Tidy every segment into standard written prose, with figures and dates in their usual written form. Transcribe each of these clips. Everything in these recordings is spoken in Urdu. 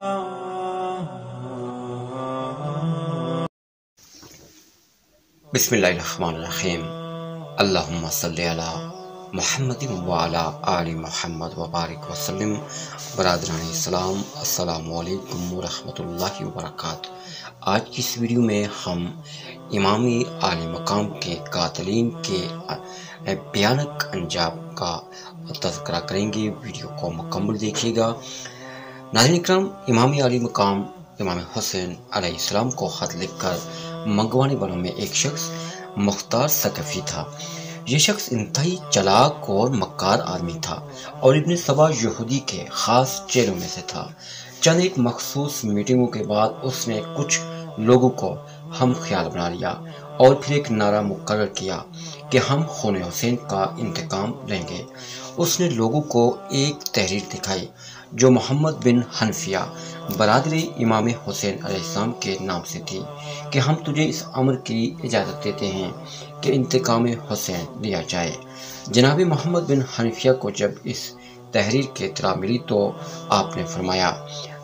بسم اللہ الرحمن الرحیم۔ اللہم صلی علی محمد وعلی آل محمد وبارک وسلم۔ برادران اسلام، السلام علیکم ورحمۃ اللہ وبرکاتہ۔ آج کی اس ویڈیو میں ہم امامی عالی مقام کے قاتلین کے بھیانک انجام کا تذکرہ کریں گے۔ ویڈیو کو مکمل دیکھیے گا۔ ناظرین اکرام، امامی عالی مقام امام حسین علیہ السلام کو خط لکھ کر منگوانے والوں میں ایک شخص مختار ثقفی تھا۔ یہ شخص انتہائی چلاک اور مکار آدمی تھا اور ابن سبا یہودی کے خاص چیلوں میں سے تھا۔ چند ایک مخصوص میٹنگوں کے بعد اس نے کچھ لوگوں کو ہم خیال بنا لیا اور پھر ایک نعرہ مقرر کیا کہ ہم خون حسین کا انتقام لیں گے۔ اس نے لوگوں کو ایک تحریر دکھائی جو محمد بن حنفیہ برادر امام حسین علیہ السلام کے نام سے تھی کہ ہم تجھے اس امر کی اجازت دیتے ہیں کہ انتقام حسین لیا جائے۔ جناب محمد بن حنفیہ کو جب اس تحریر کی اطلاع ملی تو آپ نے فرمایا،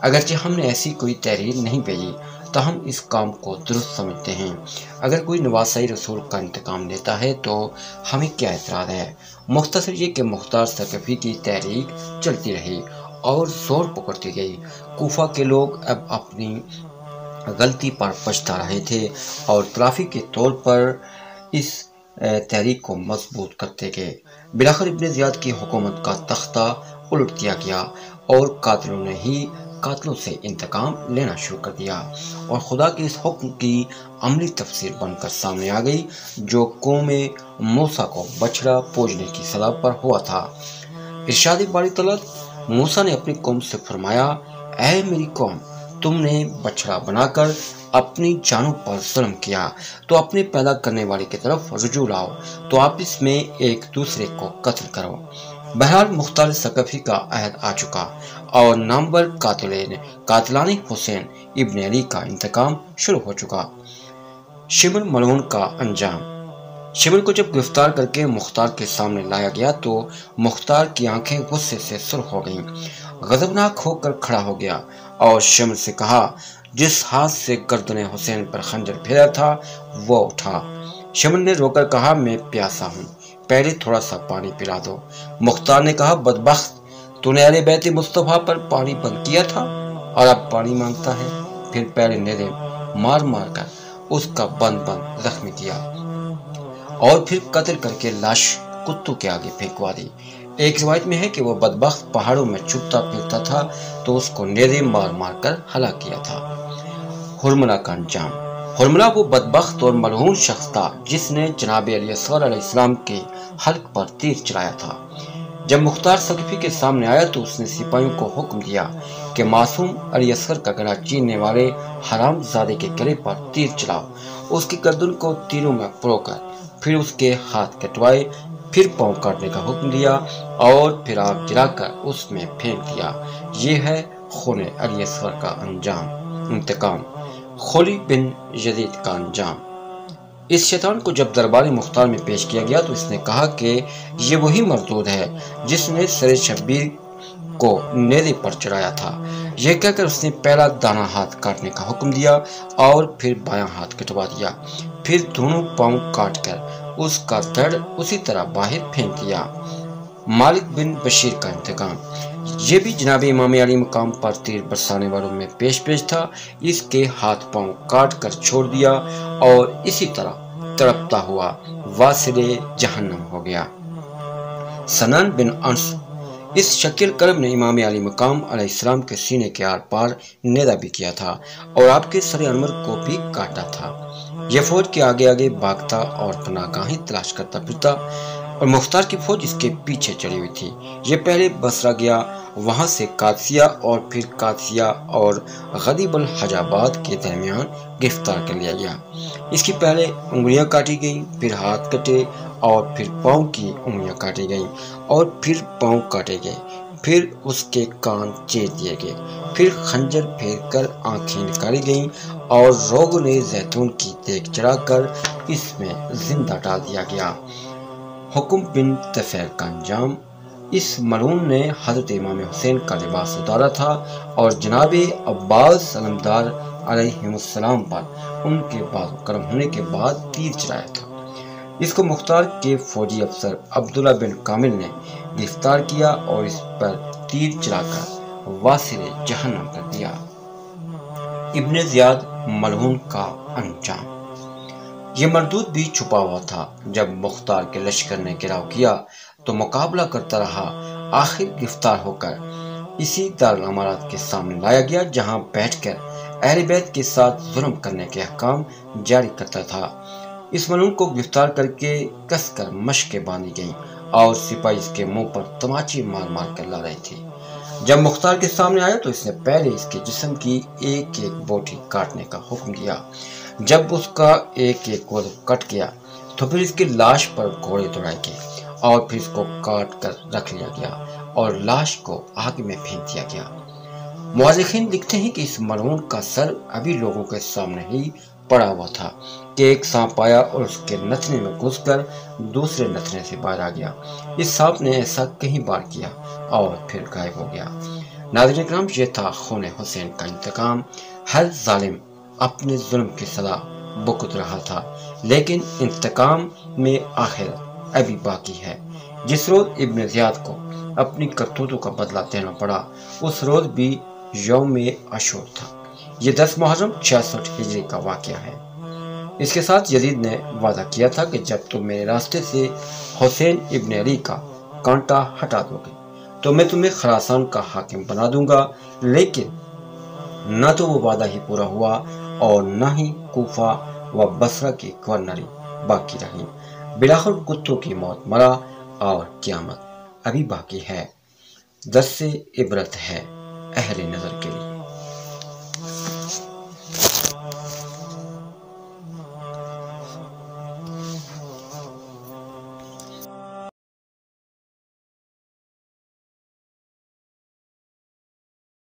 اگرچہ ہم نے ایسی کوئی تحریر نہیں بھیجی تو ہم اس کام کو درست سمجھتے ہیں۔ اگر کوئی نواسائی رسول کا انتقام لیتا ہے تو ہمیں کیا اعتراض ہے؟ مختصر یہ کہ مختار ثقفی کی تحریک چلتی رہی اور زور پکڑتی گئی۔ کوفہ کے لوگ اب اپنی غلطی پر پچھتا رہے تھے اور تلافی کے طور پر اس تحریک کو مضبوط کرتے گئے۔ بلاخر ابن زیاد کی حکومت کا تختہ الٹ دیا گیا اور قاتلوں نے ہی قاتلوں سے انتقام لینا شروع کر دیا اور خدا کے اس حکم کی عملی تفسیر بن کر سامنے آ گئی جو قوم موسیٰ کو بچڑا پوجنے کی سزا پر ہوا تھا۔ ارشاد باری تعالیٰ، موسیٰ نے اپنی قوم سے فرمایا، اے میری قوم، تم نے بچڑا بنا کر اپنی جانوں پر ظلم کیا تو اپنے پیدا کرنے والے کی طرف رجوع لاؤ تو آپس میں ایک دوسرے کو قتل کرو۔ بہرحال مختار ثقفی کا عہد آ چکا اور نامور قاتلان حسین ابن علی کا انتقام شروع ہو چکا۔ شمر ملعون کا انجام۔ شمر کو جب گرفتار کر کے مختار کے سامنے لایا گیا تو مختار کی آنکھیں غصے سے سرخ ہو گئیں۔ غضبناک ہو کر کھڑا ہو گیا اور شمر سے کہا، جس ہاتھ سے گردن حسین پر خنجر پھیرا تھا وہ اٹھا۔ شمر نے رو کر کہا، میں پیاسا ہوں، پہلے تھوڑا سا پانی پلا دو۔ مختار نے کہا، بدبخت، تو نے اہل بیت مصطفیٰ پر پانی بند کیا تھا اور اب پانی مانگتا ہے؟ پھر پہلے نیزے مار مار کر اس کا بند زخمی کیا اور پھر قتل کر کے لاش کتوں کے آگے پھینکوا دی۔ ایک روایت میں ہے کہ وہ بدبخت پہاڑوں میں چھپتا پھرتا تھا تو اس کو نیزے مار مار کر ہلاک کیا تھا۔ حرملہ کا انجام۔ حرملہ وہ بدبخت اور ملعون شخص تھا جس نے جناب علی اصغر علیہ السلام کے حلق پر تیر چلایا تھا۔ جب مختار ثقفی کے سامنے آیا تو اس نے سپاہیوں کو حکم دیا کہ معصوم علی اصغر کا گلا چیننے والے حرام زادے کے گلے پر تیر چلاؤ۔ اس کی گردن کو تیروں میں پرو کر پھر اس کے ہاتھ کٹوائے، پھر پاؤں کاٹنے کا حکم دیا اور پھر آگ جلا کر اس میں پھینک دیا۔ یہ ہے خون علی اصغر کا انتقام۔ خولی بن یزید کا انجام۔ اس شیطان کو جب دربار مختار میں پیش کیا گیا تو اس نے کہا کہ یہ وہی مردود ہے جس نے سر شبیر کو نیزے پر چڑھایا تھا۔ یہ کہہ کر اس نے پہلا دانا ہاتھ کاٹنے کا حکم دیا اور پھر بایاں ہاتھ کٹوا دیا، پھر دونوں پاؤں کاٹ کر اس کا دھڑ اسی طرح باہر پھینک دیا۔ مالک بن بشیر کا انتقام۔ یہ بھی جناب امام علی مقام پر تیر برسانے والوں میں پیش تھا۔ اس کے ہاتھ پاؤں کاٹ کر چھوڑ دیا اور اسی طرح تڑپتا ہوا واصل جہنم ہو گیا۔ سنان بن انس۔ اس شکیل کرب نے امام علی مقام علیہ السلام کے سینے کے آر پار نیزہ بھی کیا تھا اور آپ کے سر انور کو بھی کاٹا تھا۔ یہ فوج کے آگے آگے بھاگتا اور پناہ گاہیں تلاش کرتا پھرتا اور مختار کی فوج اس کے پیچھے چڑھی ہوئی تھی۔ یہ پہلے بصرہ گیا، وہاں سے قادسیہ اور پھر قادسیہ اور غدیب الحجاباد کے درمیان گرفتار کر لیا گیا۔ اس کی پہلے انگلیاں کاٹی گئیں، پھر ہاتھ کٹے اور پھر پاؤں کی انگلیاں کاٹی گئیں اور پھر پاؤں کاٹے گئے، پھر اس کے کان چیر دیے گئے، پھر خنجر پھیر کر آنکھیں نکالی گئیں اور روغن زیتون کی دیگ چڑھا کر اس میں زندہ ڈال دیا گیا۔ حکم بن طفیل کا انجام۔ اس ملعون نے حضرت امام حسین کا لباس اتارا تھا اور جناب عباس علمدار علیہ السلام پر ان کے بعد کرم ہونے کے بعد تیر چلایا تھا۔ اس کو مختار کے فوجی افسر عبداللہ بن کامل نے گرفتار کیا اور اس پر تیر چلا کر واصل جہنم کر دیا۔ ابن زیاد ملعون کا انجام۔ یہ مردود بھی چھپا ہوا تھا۔ جب مختار کے لشکر نے گھیراؤ کیا تو مقابلہ کرتا رہا، آخر گرفتار ہو کر اسی دارالامارات کے سامنے لایا گیا جہاں بیٹھ کر اہل بیت کے ساتھ ظلم کرنے کے احکام جاری کرتا تھا۔ اس ملعون کو گرفتار کر کے کس کر مشقیں باندھی گئیں اور سپاہی اس کے منہ پر تماچے مار مار کر لا رہے تھے۔ جب مختار کے سامنے آیا تو اس نے پہلے اس کے جسم کی ایک ایک بوٹی کاٹنے کا حکم دیا۔ جب اس کا ایک ایک عضو کٹ گیا تو پھر اس کی لاش پر گھوڑے دوڑائے گئے اور پھر اس کو کاٹ کر رکھ لیا گیا اور لاش کو آگ میں پھینک دیا گیا۔ مورخین لکھتے ہیں کہ اس ملعون کا سر ابھی لوگوں کے سامنے ہی پڑا ہوا تھا کہ ایک سانپ آیا اور اس کے نتنے میں گھس کر دوسرے نتنے سے باہر آ گیا۔ اس سانپ نے ایسا کئی بار کیا اور پھر غائب ہو گیا۔ ناظرین کرام، یہ تھا خون حسین کا انتقام۔ ہر ظالم اپنے ظلم کی سزا بھگت رہا تھا، لیکن انتقام میں آخرت ابھی باقی ہے۔ جس روز ابن زیاد کو اپنی کرتوتوں کا بدلہ دینا پڑا، اس روز بھی یوم عاشور تھا۔ یہ 10 محرم 66 ہجری کا واقعہ ہے۔ اس کے ساتھ یزید نے وعدہ کیا تھا کہ جب تم میرے راستے سے حسین ابن علی کا کانٹا ہٹا دو گے تو میں تمہیں خراسان کا حاکم بنا دوں گا، لیکن نہ تو وہ وعدہ ہی پورا ہوا اور نہ ہی کوفہ و بصرہ کی گورنری باقی رہی۔ بلاخر کتوں کی موت مرا اور قیامت ابھی باقی ہے۔ درس عبرت ہے اہل نظر کے لیے۔